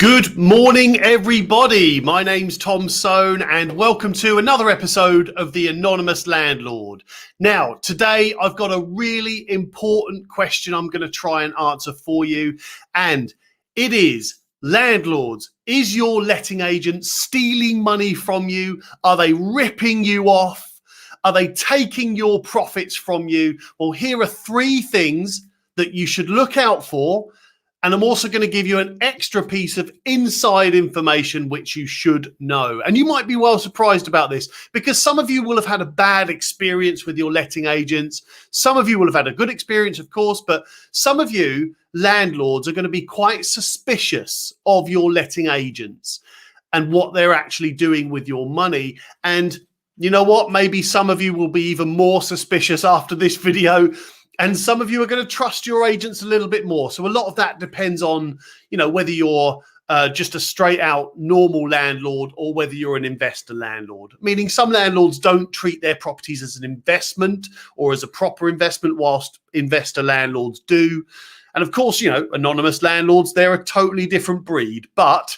Good morning, everybody. My name's Tom Soane, and welcome to another episode of The Anonymous Landlord. Now, today I've got a really important question I'm going to try and answer for you, and it is, landlords, is your letting agent stealing money from you? Are they ripping you off? Are they taking your profits from you? Well, here are three things that you should look out for. And I'm also going to give you an extra piece of inside information which you should know. And you might be well surprised about this because some of you will have had a bad experience with your letting agents. Some of you will have had a good experience, of course, but some of you landlords are going to be quite suspicious of your letting agents and what they're actually doing with your money. And you know what? Maybe some of you will be even more suspicious after this video. And some of you are going to trust your agents a little bit more. So a lot of that depends on, whether you're just a straight out normal landlord or whether you're an investor landlord. Meaning some landlords don't treat their properties as an investment or as a proper investment, whilst investor landlords do. And of course, anonymous landlords, they're a totally different breed. But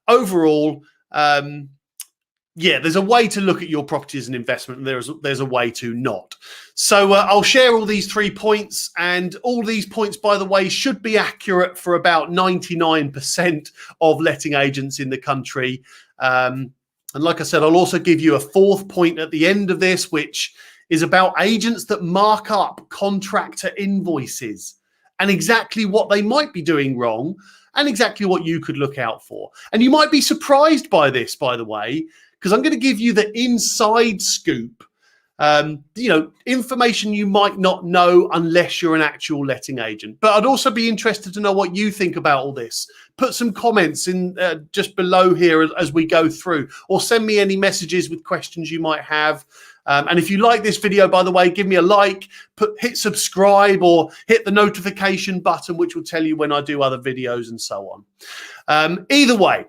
overall, there's a way to look at your property as an investment, and there's a way to not. So I'll share all these 3 points, and all these points, by the way, should be accurate for about 99% of letting agents in the country. And like I said, I'll also give you a fourth point at the end of this, which is about agents that mark up contractor invoices and exactly what they might be doing wrong and exactly what you could look out for. And you might be surprised by this, by the way, because I'm going to give you the inside scoop, information you might not know unless you're an actual letting agent. But I'd also be interested to know what you think about all this. Put some comments in just below here as we go through, or send me any messages with questions you might have. And if you like this video, by the way, give me a like, hit subscribe, or hit the notification button, which will tell you when I do other videos and so on. Either way,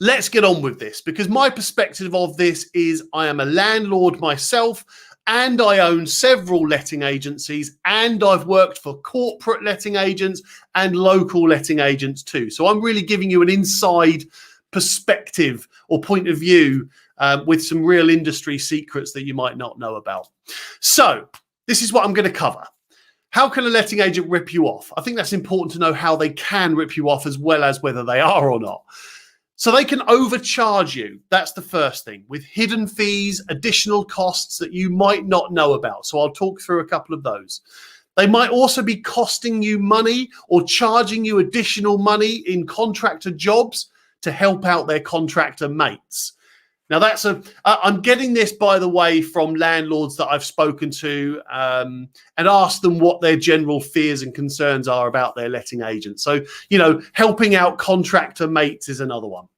let's get on with this, because my perspective of this is I am a landlord myself, and I own several letting agencies, and I've worked for corporate letting agents and local letting agents too. So I'm really giving you an inside perspective or point of view with some real industry secrets that you might not know about. So this is what I'm going to cover. How can a letting agent rip you off? I think that's important to know how they can rip you off as well as whether they are or not. So they can overcharge you. That's the first thing, with hidden fees, additional costs that you might not know about. So I'll talk through a couple of those. They might also be costing you money or charging you additional money in contractor jobs to help out their contractor mates. Now I'm getting this, by the way, from landlords that I've spoken to and asked them what their general fears and concerns are about their letting agent. So, helping out contractor mates is another one.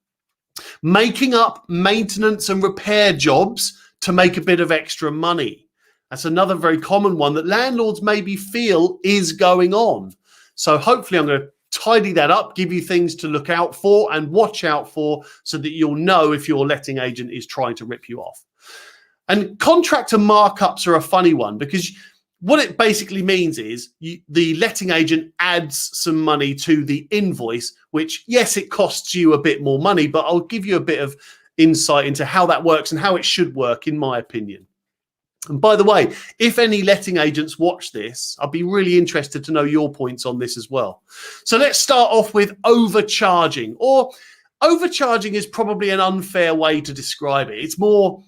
Making up maintenance and repair jobs to make a bit of extra money. That's another very common one that landlords maybe feel is going on. So hopefully I'm going to tidy that up, give you things to look out for and watch out for so that you'll know if your letting agent is trying to rip you off. And contractor markups are a funny one, because what it basically means is the letting agent adds some money to the invoice, which, yes, it costs you a bit more money, but I'll give you a bit of insight into how that works and how it should work, in my opinion. And by the way, if any letting agents watch this, I'd be really interested to know your points on this as well. So let's start off with overcharging, or overcharging is probably an unfair way to describe it. It's more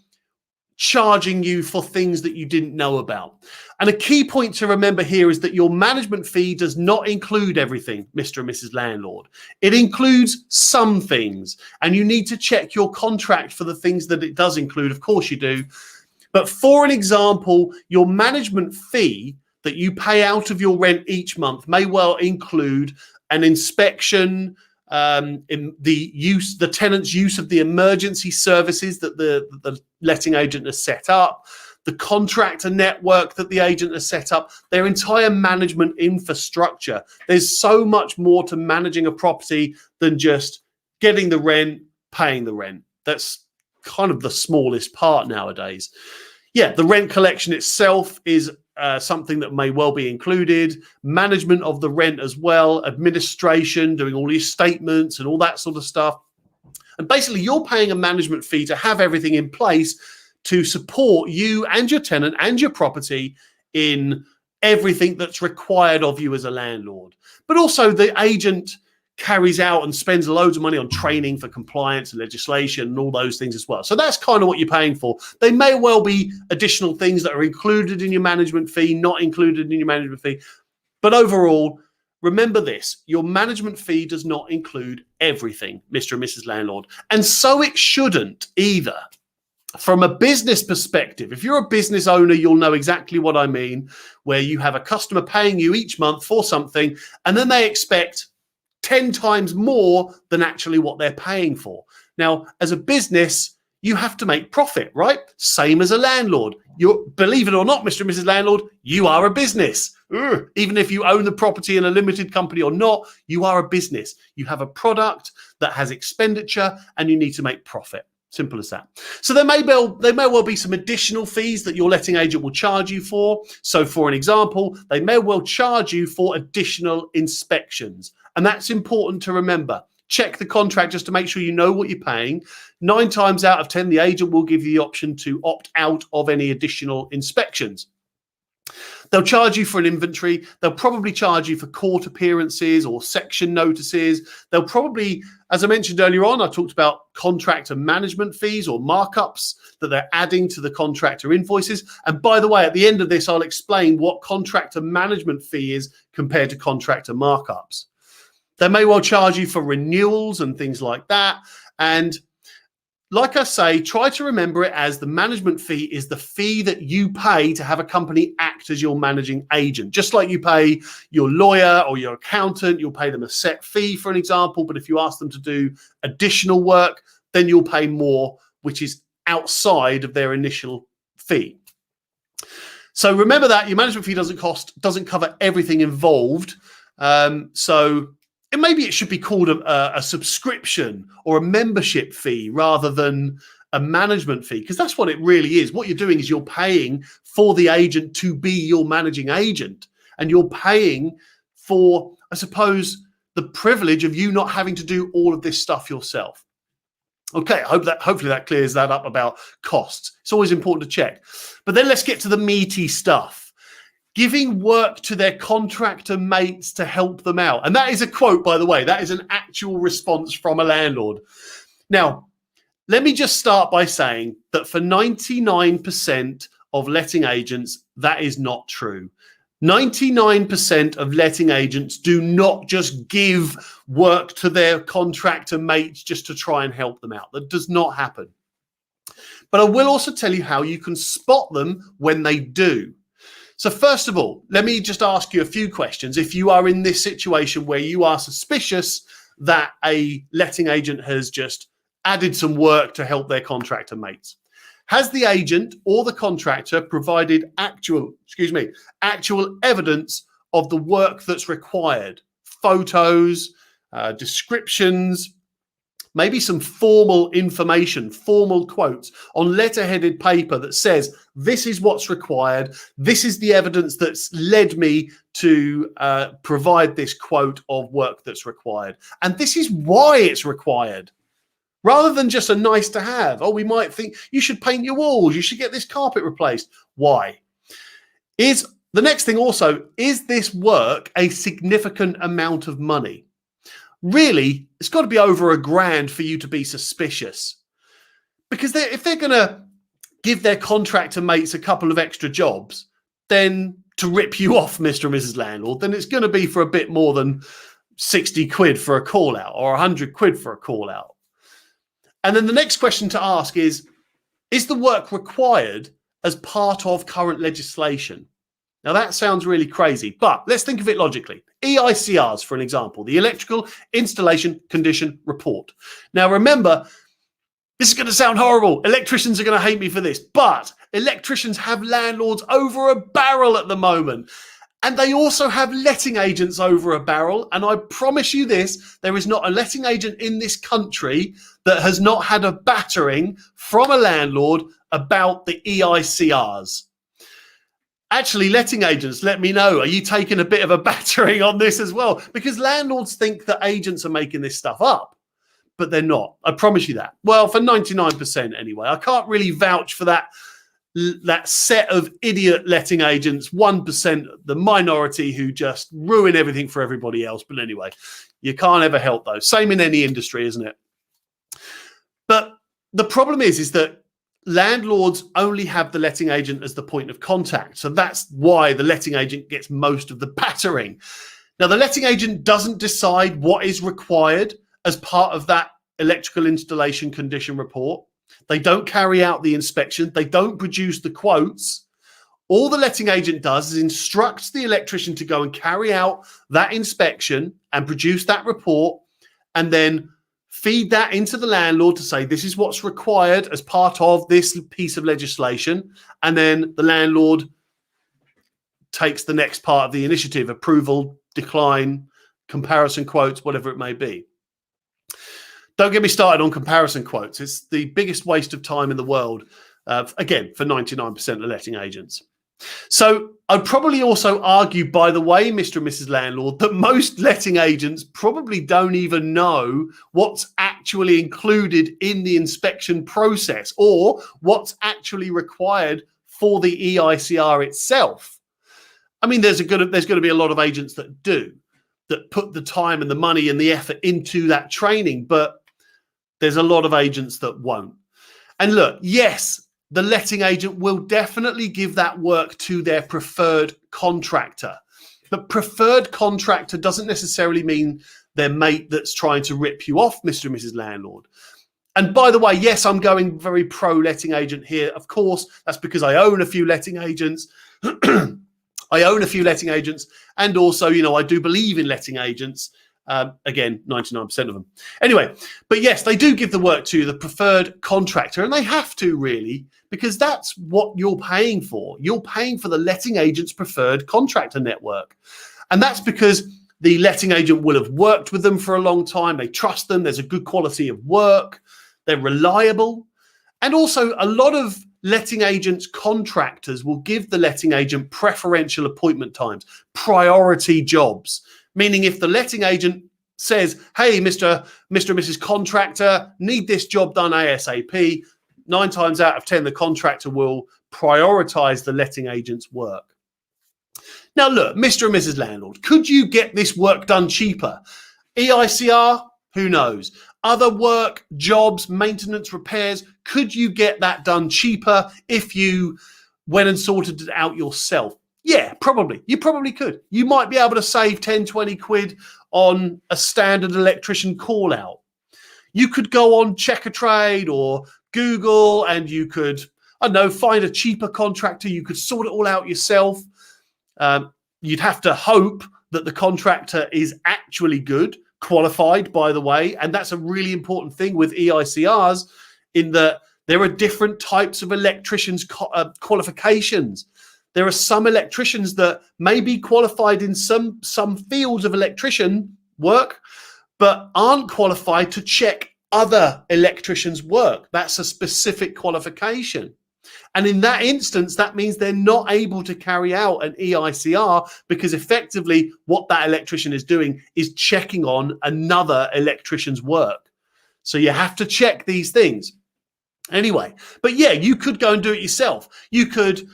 charging you for things that you didn't know about. And a key point to remember here is that your management fee does not include everything, Mr. and Mrs. Landlord. It includes some things, and you need to check your contract for the things that it does include. Of course you do. But for an example, your management fee that you pay out of your rent each month may well include an inspection, in the tenant's use of the emergency services that the letting agent has set up, the contractor network that the agent has set up, their entire management infrastructure. There's so much more to managing a property than just getting the rent, paying the rent. That's kind of the smallest part nowadays. Yeah, the rent collection itself is something that may well be included, management of the rent as well, administration, doing all these statements and all that sort of stuff. And basically, you're paying a management fee to have everything in place to support you and your tenant and your property in everything that's required of you as a landlord. But also the agent carries out and spends loads of money on training for compliance and legislation and all those things as well. So that's kind of what you're paying for. They may well be additional things that are included in your management fee, not included in your management fee. But overall, remember this, your management fee does not include everything, Mr. and Mrs. Landlord. And so it shouldn't either. From a business perspective, if you're a business owner, you'll know exactly what I mean, where you have a customer paying you each month for something, and then they expect 10 times more than actually what they're paying for. Now, as a business, you have to make profit, right? Same as a landlord. Believe it or not, Mr. and Mrs. Landlord, you are a business. Even if you own the property in a limited company or not, you are a business. You have a product that has expenditure and you need to make profit. Simple as that. So there may well be some additional fees that your letting agent will charge you for. So for an example, they may well charge you for additional inspections. And that's important to remember. Check the contract just to make sure you know what you're paying. 9 times out of 10, the agent will give you the option to opt out of any additional inspections. They'll charge you for an inventory. They'll probably charge you for court appearances or section notices. They'll probably, as I mentioned earlier on, I talked about contractor management fees or markups that they're adding to the contractor invoices. And by the way, at the end of this, I'll explain what contractor management fee is compared to contractor markups. They may well charge you for renewals and things like that. And like I say, try to remember it as the management fee is the fee that you pay to have a company act as your managing agent. Just like you pay your lawyer or your accountant, you'll pay them a set fee, for an example. But if you ask them to do additional work, then you'll pay more, which is outside of their initial fee. So remember that your management fee doesn't cover everything involved. Maybe it should be called a subscription or a membership fee rather than a management fee, because that's what it really is. What you're doing is you're paying for the agent to be your managing agent, and you're paying for, I suppose, the privilege of you not having to do all of this stuff yourself. Okay, hopefully that clears that up about costs. It's always important to check. But then let's get to the meaty stuff. Giving work to their contractor mates to help them out. And that is a quote, by the way. That is an actual response from a landlord. Now, let me just start by saying that for 99% of letting agents, that is not true. 99% of letting agents do not just give work to their contractor mates just to try and help them out. That does not happen. But I will also tell you how you can spot them when they do. So first of all, let me just ask you a few questions. If you are in this situation where you are suspicious that a letting agent has just added some work to help their contractor mates, has the agent or the contractor provided actual evidence of the work that's required? Photos, descriptions, maybe some formal information, formal quotes on letterheaded paper that says, this is what's required. This is the evidence that's led me to provide this quote of work that's required. And this is why it's required. Rather than just a nice to have. Oh, we might think you should paint your walls. You should get this carpet replaced. Why? The next thing also, is this work a significant amount of money? Really, it's got to be over $1,000 for you to be suspicious. Because if they're going to give their contractor mates a couple of extra jobs, then to rip you off, Mr. and Mrs. Landlord, then it's going to be for a bit more than 60 quid for a call out or 100 quid for a call out. And then the next question to ask is the work required as part of current legislation? Now that sounds really crazy, but let's think of it logically. EICRs, for an example, the Electrical Installation Condition Report. Now remember, this is going to sound horrible. Electricians are going to hate me for this, but electricians have landlords over a barrel at the moment. And they also have letting agents over a barrel. And I promise you this, there is not a letting agent in this country that has not had a battering from a landlord about the EICRs. Actually, letting agents, let me know. Are you taking a bit of a battering on this as well? Because landlords think that agents are making this stuff up, but they're not. I promise you that. Well, for 99% anyway. I can't really vouch for that set of idiot letting agents, 1%, the minority who just ruin everything for everybody else. But anyway, you can't ever help those. Same in any industry, isn't it? But the problem is that landlords only have the letting agent as the point of contact. So that's why the letting agent gets most of the battering. Now, the letting agent doesn't decide what is required as part of that electrical installation condition report. They don't carry out the inspection. They don't produce the quotes. All the letting agent does is instructs the electrician to go and carry out that inspection and produce that report, and then feed that into the landlord to say, this is what's required as part of this piece of legislation. And then the landlord takes the next part of the initiative: approval, decline, comparison quotes, whatever it may be. Don't get me started on comparison quotes. It's the biggest waste of time in the world, again, for 99% of letting agents. So I'd probably also argue, by the way, Mr. and Mrs. Landlord, that most letting agents probably don't even know what's actually included in the inspection process or what's actually required for the EICR itself. I mean, there's going to be a lot of agents that do, that put the time and the money and the effort into that training, but there's a lot of agents that won't. And look, yes, the letting agent will definitely give that work to their preferred contractor. But preferred contractor doesn't necessarily mean their mate that's trying to rip you off, Mr. and Mrs. Landlord. And by the way, yes, I'm going very pro letting agent here. Of course, that's because I own a few letting agents. I own a few letting agents. And also, I do believe in letting agents. Again, 99% of them. Anyway, but yes, they do give the work to the preferred contractor, and they have to, really, because that's what you're paying for. You're paying for the letting agent's preferred contractor network. And that's because the letting agent will have worked with them for a long time. They trust them. There's a good quality of work. They're reliable. And also, a lot of letting agents, contractors will give the letting agent preferential appointment times, priority jobs. Meaning if the letting agent says, hey, Mr. and Mrs. Contractor, need this job done ASAP, 9 times out of 10, the contractor will prioritize the letting agent's work. Now, look, Mr. and Mrs. Landlord, could you get this work done cheaper? EICR? Who knows? Other work, jobs, maintenance, repairs, could you get that done cheaper if you went and sorted it out yourself? Yeah, probably. You probably could. You might be able to save 10, 20 quid on a standard electrician call out. You could go on Check a Trade or Google and you could, I don't know, find a cheaper contractor. You could sort it all out yourself. You'd have to hope that the contractor is actually good, qualified, by the way. And that's a really important thing with EICRs, in that there are different types of electricians' qualifications. There are some electricians that may be qualified in some fields of electrician work, but aren't qualified to check other electricians' work. That's a specific qualification. And in that instance, that means they're not able to carry out an EICR, because effectively what that electrician is doing is checking on another electrician's work. So you have to check these things. Anyway, but yeah, you could go and do it yourself. You could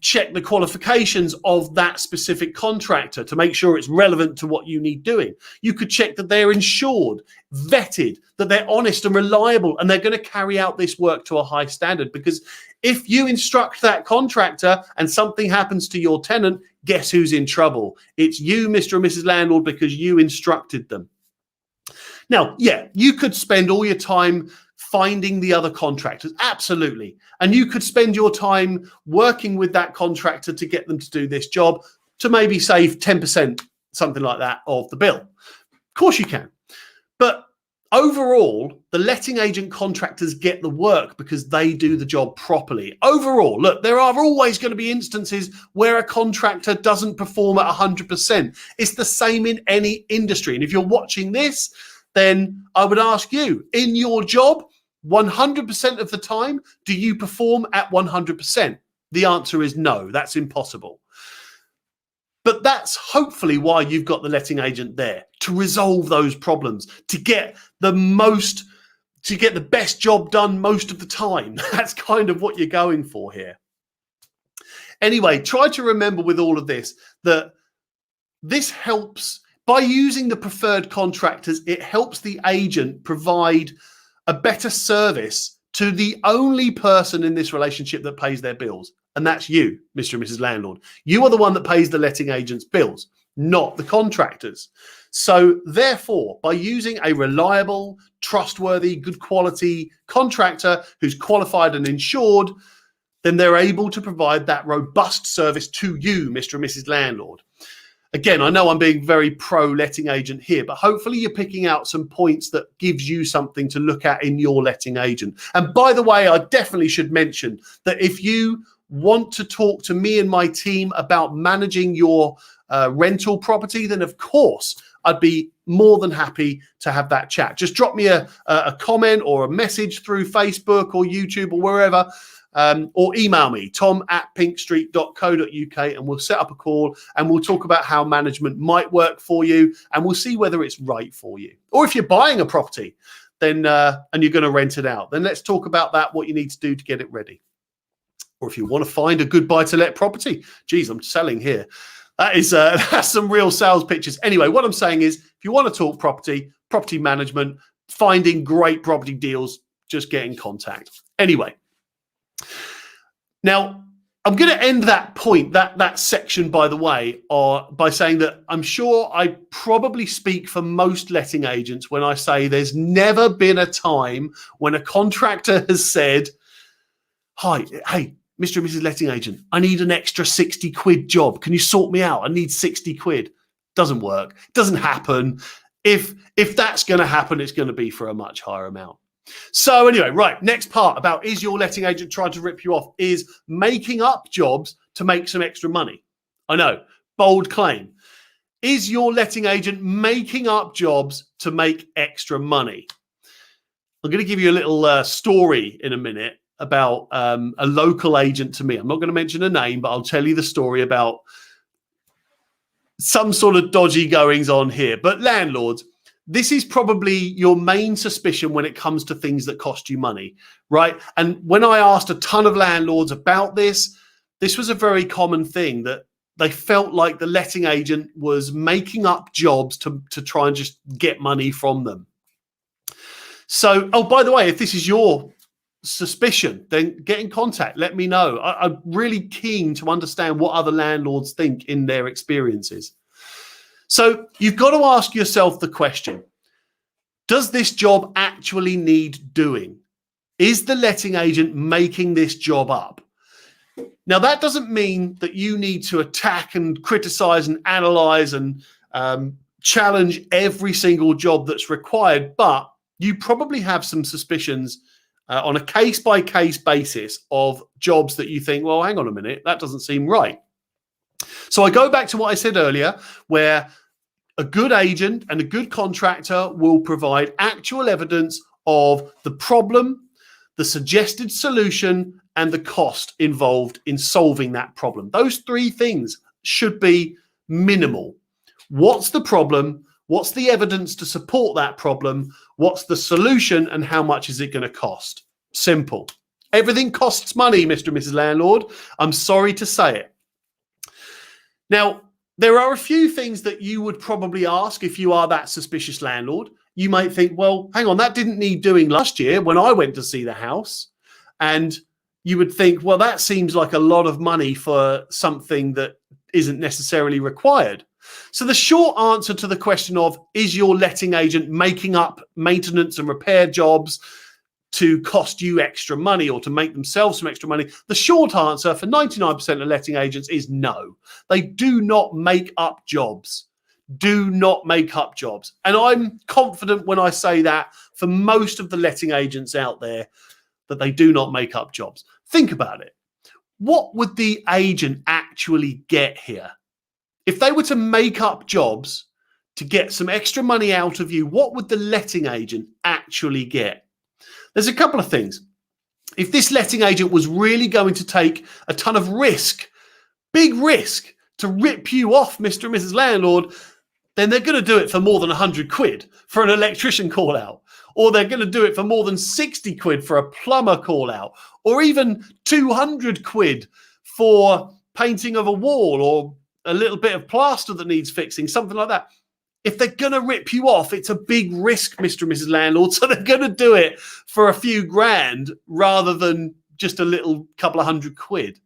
check the qualifications of that specific contractor to make sure it's relevant to what you need doing. You could check that they're insured, vetted, that they're honest and reliable, and they're going to carry out this work to a high standard. Because if you instruct that contractor and something happens to your tenant, guess who's in trouble? It's you, Mr. and Mrs. Landlord, because you instructed them. Now, yeah, you could spend all your time finding the other contractors, absolutely. And you could spend your time working with that contractor to get them to do this job to maybe save 10%, something like that, of the bill. Of course you can. But overall, the letting agent contractors get the work because they do the job properly. Overall, look, there are always going to be instances where a contractor doesn't perform at 100%. It's the same in any industry. And if you're watching this, then I would ask you, in your job, 100% of the time, do you perform at 100%? The answer is no, that's impossible. But that's hopefully why you've got the letting agent there, to resolve those problems, to get the best job done most of the time. That's kind of what you're going for here. Anyway, try to remember with all of this that this helps. By using the preferred contractors, it helps the agent provide a better service to the only person in this relationship that pays their bills. And that's you, Mr. and Mrs. Landlord. You are the one that pays the letting agent's bills, not the contractors. So therefore, by using a reliable, trustworthy, good quality contractor who's qualified and insured, then they're able to provide that robust service to you, Mr. and Mrs. Landlord. Again, I know I'm being very pro letting agent here, but hopefully you're picking out some points that gives you something to look at in your letting agent. And by the way, I definitely should mention that if you want to talk to me and my team about managing your rental property, then of course I'd be more than happy to have that chat. Just drop me a comment or a message through Facebook or YouTube or wherever. Or email me, tom@pinkstreet.co.uk, and we'll set up a call and we'll talk about how management might work for you, and we'll see whether it's right for you. Or if you're buying a property then and you're going to rent it out, then let's talk about that, what you need to do to get it ready. Or if you want to find a good buy-to-let property. Geez, I'm selling here. That's some real sales pitches. Anyway, what I'm saying is, if you want to talk property management, finding great property deals, just get in contact. Anyway. Now, I'm going to end that point, that section, by the way, by saying that I'm sure I probably speak for most letting agents when I say there's never been a time when a contractor has said, hey, Mr. and Mrs. Letting Agent, I need an extra 60 quid job. Can you sort me out? I need 60 quid. Doesn't work. Doesn't happen. If that's going to happen, it's going to be for a much higher amount. So anyway, right, next part about is your letting agent trying to rip you off is making up jobs to make some extra money. I know, bold claim. Is your letting agent making up jobs to make extra money? I'm going to give you a little story in a minute about a local agent to me. I'm not going to mention a name, but I'll tell you the story about some sort of dodgy goings on here. But landlords, this is probably your main suspicion when it comes to things that cost you money, right? And when I asked a ton of landlords about this was a very common thing, that they felt like the letting agent was making up jobs to try and just get money from them. So, oh, by the way, if this is your suspicion, then get in contact. Let me know. I'm really keen to understand what other landlords think in their experiences. So you've got to ask yourself the question, does this job actually need doing? Is the letting agent making this job up? Now, that doesn't mean that you need to attack and criticize and analyze and challenge every single job that's required, but you probably have some suspicions on a case-by-case basis of jobs that you think, well, hang on a minute, that doesn't seem right. So I go back to what I said earlier, where a good agent and a good contractor will provide actual evidence of the problem, the suggested solution, and the cost involved in solving that problem. Those three things should be minimal. What's the problem? What's the evidence to support that problem? What's the solution, and how much is it going to cost? Simple. Everything costs money, Mr. and Mrs. Landlord. I'm sorry to say it. Now, there are a few things that you would probably ask if you are that suspicious landlord. You might think, well, hang on, that didn't need doing last year when I went to see the house. And you would think, well, that seems like a lot of money for something that isn't necessarily required. So the short answer to the question of, is your letting agent making up maintenance and repair jobs to cost you extra money or to make themselves some extra money? The short answer for 99% of letting agents is no. They do not make up jobs. Do not make up jobs. And I'm confident when I say that for most of the letting agents out there, that they do not make up jobs. Think about it. What would the agent actually get here? If they were to make up jobs to get some extra money out of you, what would the letting agent actually get? There's a couple of things. if this letting agent was really going to take a ton of risk, big risk, to rip you off, Mr. and Mrs. Landlord, then they're going to do it for more than 100 quid for an electrician call out, or they're going to do it for more than 60 quid for a plumber call out, or even 200 quid for painting of a wall or a little bit of plaster that needs fixing, something like that. If they're going to rip you off, it's a big risk, Mr. and Mrs. Landlord, so they're going to do it for a few grand rather than just a little couple of 100 quid.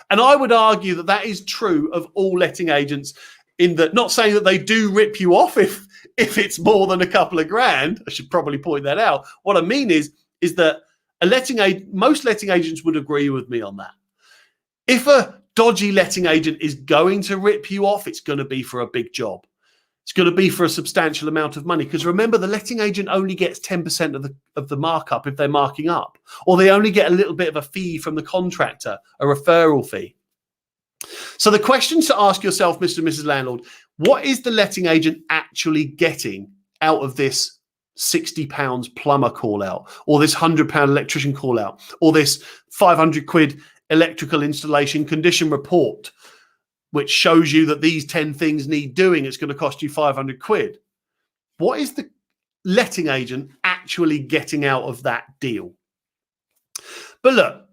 And I would argue that that is true of all letting agents, in that, not saying that they do rip you off if it's more than a couple of grand. I should probably point that out. What I mean is that most letting agents would agree with me on that. If a dodgy letting agent is going to rip you off, it's going to be for a big job. It's going to be for a substantial amount of money, because remember, the letting agent only gets 10% of the markup if they're marking up, or they only get a little bit of a fee from the contractor, a referral fee. So the questions to ask yourself, Mr. and Mrs. Landlord, what is the letting agent actually getting out of this £60 plumber call out, or this £100 electrician call out, or this 500 quid electrical installation condition report, which shows you that these 10 things need doing? It's going to cost you 500 quid. What is the letting agent actually getting out of that deal? But look,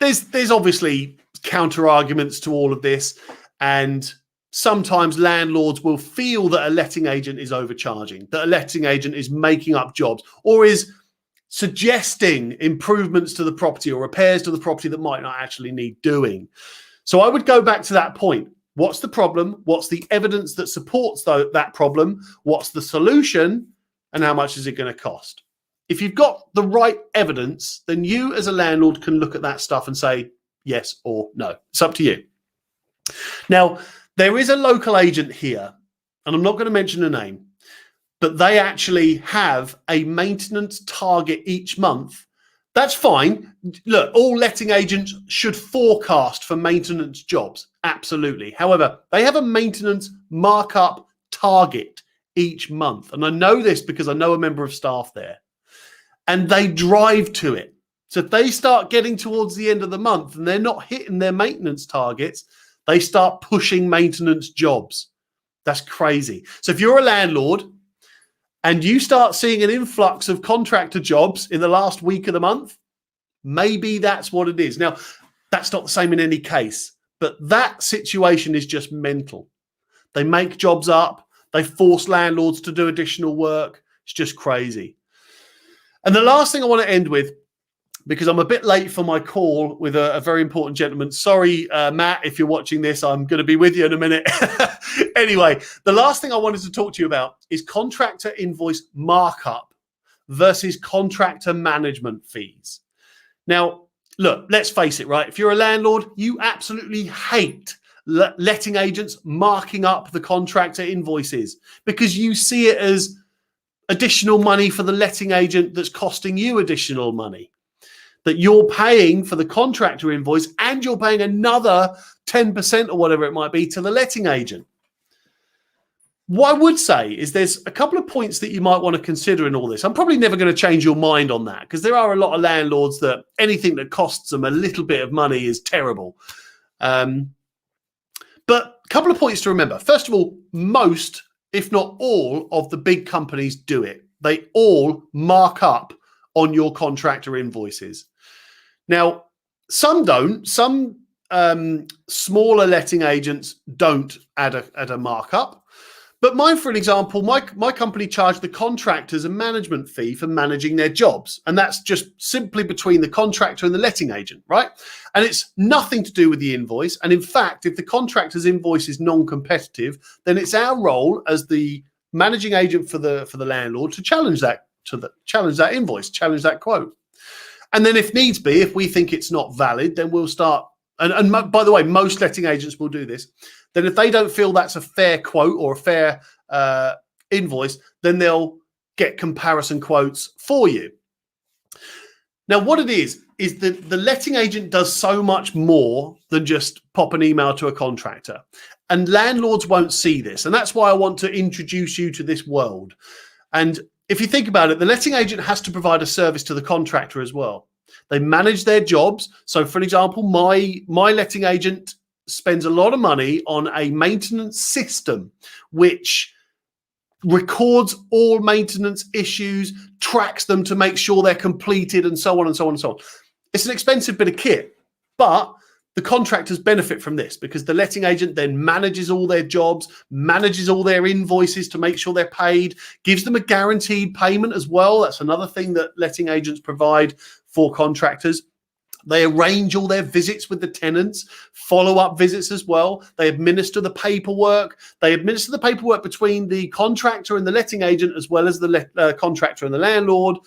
there's obviously counter arguments to all of this, and sometimes landlords will feel that a letting agent is overcharging, that a letting agent is making up jobs, or is suggesting improvements to the property or repairs to the property that might not actually need doing. So I would go back to that point. What's the problem? What's the evidence that supports that problem? What's the solution? And how much is it going to cost? If you've got the right evidence, then you as a landlord can look at that stuff and say yes or no. It's up to you. Now, there is a local agent here, and I'm not going to mention a name, but they actually have a maintenance target each month. That's fine. Look, all letting agents should forecast for maintenance jobs. Absolutely. However, they have a maintenance markup target each month. And I know this because I know a member of staff there. And they drive to it. So if they start getting towards the end of the month and they're not hitting their maintenance targets, they start pushing maintenance jobs. That's crazy. So if you're a landlord and you start seeing an influx of contractor jobs in the last week of the month, maybe that's what it is. Now, that's not the same in any case, but that situation is just mental. They make jobs up. They force landlords to do additional work. It's just crazy. And the last thing I want to end with, because I'm a bit late for my call with a very important gentleman. Sorry, Matt, if you're watching this, I'm going to be with you in a minute. Anyway, the last thing I wanted to talk to you about is contractor invoice markup versus contractor management fees. Now, look, let's face it, right? If you're a landlord, you absolutely hate letting agents marking up the contractor invoices, because you see it as additional money for the letting agent that's costing you additional money. That you're paying for the contractor invoice and you're paying another 10% or whatever it might be to the letting agent. What I would say is there's a couple of points that you might want to consider in all this. I'm probably never going to change your mind on that, because there are a lot of landlords that anything that costs them a little bit of money is terrible. But a couple of points to remember. First of all, most, if not all, of the big companies do it. They all mark up on your contractor invoices. Now, some don't. Some smaller letting agents don't add a markup. But mine, for an example, my company charged the contractors a management fee for managing their jobs. And that's just simply between the contractor and the letting agent, right? And it's nothing to do with the invoice. And in fact, if the contractor's invoice is non-competitive, then it's our role as the managing agent for the landlord to challenge that invoice, challenge that quote. And then if needs be, if we think it's not valid, then we'll start. And by the way, most letting agents will do this. Then if they don't feel that's a fair quote or a fair invoice, then they'll get comparison quotes for you. Now, what it is that the letting agent does so much more than just pop an email to a contractor. And landlords won't see this. And that's why I want to introduce you to this world. And if you think about it, the letting agent has to provide a service to the contractor as well. They manage their jobs. So for example, my letting agent spends a lot of money on a maintenance system, which records all maintenance issues, tracks them to make sure they're completed, and so on and so on and so on. It's an expensive bit of kit, but the contractors benefit from this because the letting agent then manages all their jobs, manages all their invoices to make sure they're paid, gives them a guaranteed payment as well. That's another thing that letting agents provide for contractors. They arrange all their visits with the tenants, follow-up visits as well. They administer the paperwork. They administer the paperwork between the contractor and the letting agent, as well as the contractor and the landlord,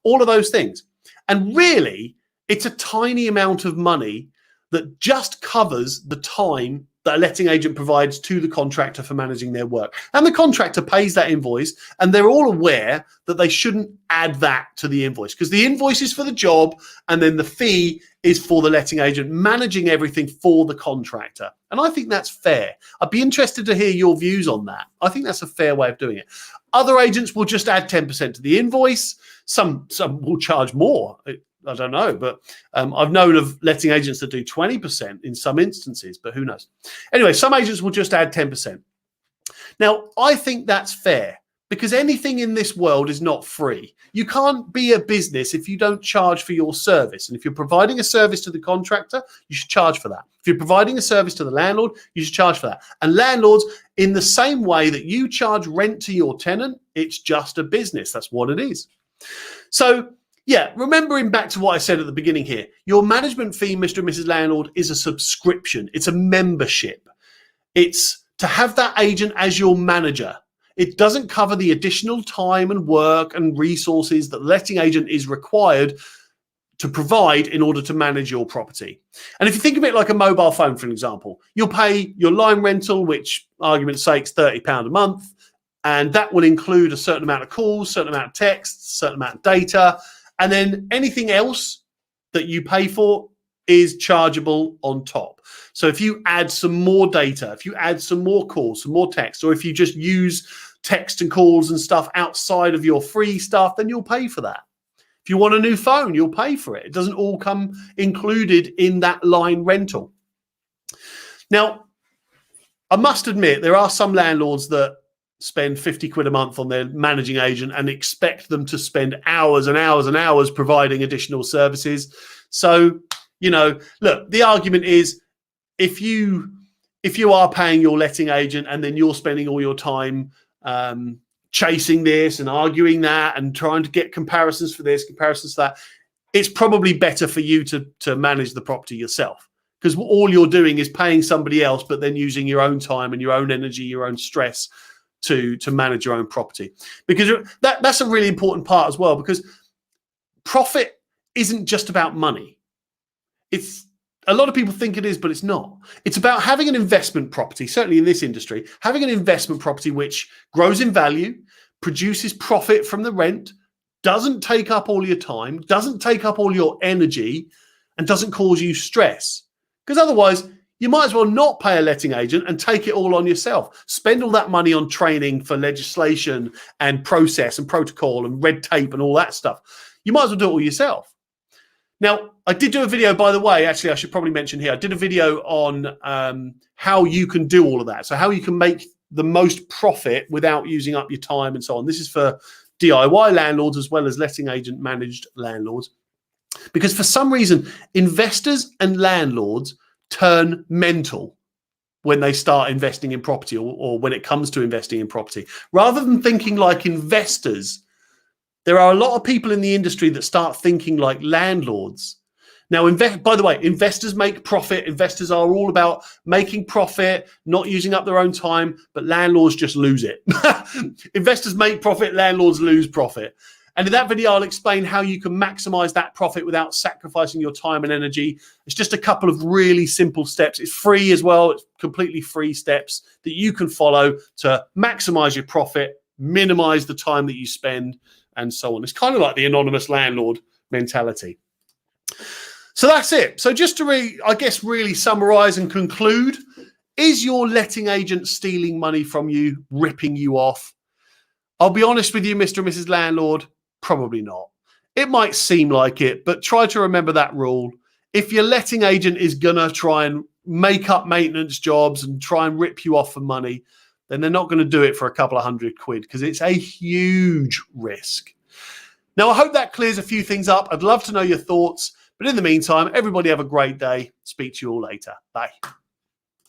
all of those things. And really, it's a tiny amount of money that just covers the time that a letting agent provides to the contractor for managing their work. And the contractor pays that invoice, and they're all aware that they shouldn't add that to the invoice because the invoice is for the job, and then the fee is for the letting agent managing everything for the contractor. And I think that's fair. I'd be interested to hear your views on that. I think that's a fair way of doing it. Other agents will just add 10% to the invoice. Some will charge more. I don't know, but I've known of letting agents that do 20% in some instances, but who knows? Anyway, some agents will just add 10%. Now, I think that's fair because anything in this world is not free. You can't be a business if you don't charge for your service. And if you're providing a service to the contractor, you should charge for that. If you're providing a service to the landlord, you should charge for that. And landlords, in the same way that you charge rent to your tenant, it's just a business. That's what it is. So, yeah, remembering back to what I said at the beginning here, your management fee, Mr. and Mrs. Landlord, is a subscription. It's a membership. It's to have that agent as your manager. It doesn't cover the additional time and work and resources that the letting agent is required to provide in order to manage your property. And if you think of it like a mobile phone, for example, you'll pay your line rental, which, argument's sake, is £30 a month, and that will include a certain amount of calls, certain amount of texts, certain amount of data. And then anything else that you pay for is chargeable on top. So if you add some more data, if you add some more calls, some more text, or if you just use text and calls and stuff outside of your free stuff, then you'll pay for that. If you want a new phone, you'll pay for it. It doesn't all come included in that line rental. Now, I must admit, there are some landlords that spend 50 quid a month on their managing agent and expect them to spend hours and hours and hours providing additional services. So, you know, look, the argument is if you are paying your letting agent and then you're spending all your time chasing this and arguing that and trying to get comparisons for this, comparisons for that, it's probably better for you to manage the property yourself, because all you're doing is paying somebody else, but then using your own time and your own energy, your own stress to manage your own property. Because that's a really important part as well, because profit isn't just about money. It's a lot of people think it is, but it's not. It's about having an investment property, certainly in this industry, having an investment property which grows in value, produces profit from the rent, doesn't take up all your time, doesn't take up all your energy, and doesn't cause you stress. Because otherwise, you might as well not pay a letting agent and take it all on yourself. Spend all that money on training for legislation and process and protocol and red tape and all that stuff. You might as well do it all yourself. Now, I did do a video, by the way, actually, I should probably mention here, I did a video on how you can do all of that. So how you can make the most profit without using up your time and so on. This is for DIY landlords as well as letting agent managed landlords. Because for some reason, investors and landlords turn mental when they start investing in property or when it comes to investing in property. Rather than thinking like investors, there are a lot of people in the industry that start thinking like landlords. Now, by the way, investors make profit. Investors are all about making profit, not using up their own time, but landlords just lose it. Investors make profit, landlords lose profit. And in that video, I'll explain how you can maximize that profit without sacrificing your time and energy. It's just a couple of really simple steps. It's free as well. It's completely free steps that you can follow to maximize your profit, minimize the time that you spend, and so on. It's kind of like the anonymous landlord mentality. So that's it. So just to really summarize and conclude, is your letting agent stealing money from you, ripping you off? I'll be honest with you, Mr. and Mrs. Landlord, probably not. It might seem like it, but try to remember that rule. If your letting agent is going to try and make up maintenance jobs and try and rip you off for money, then they're not going to do it for a couple of £100 because it's a huge risk. Now, I hope that clears a few things up. I'd love to know your thoughts. But in the meantime, everybody have a great day. Speak to you all later. Bye.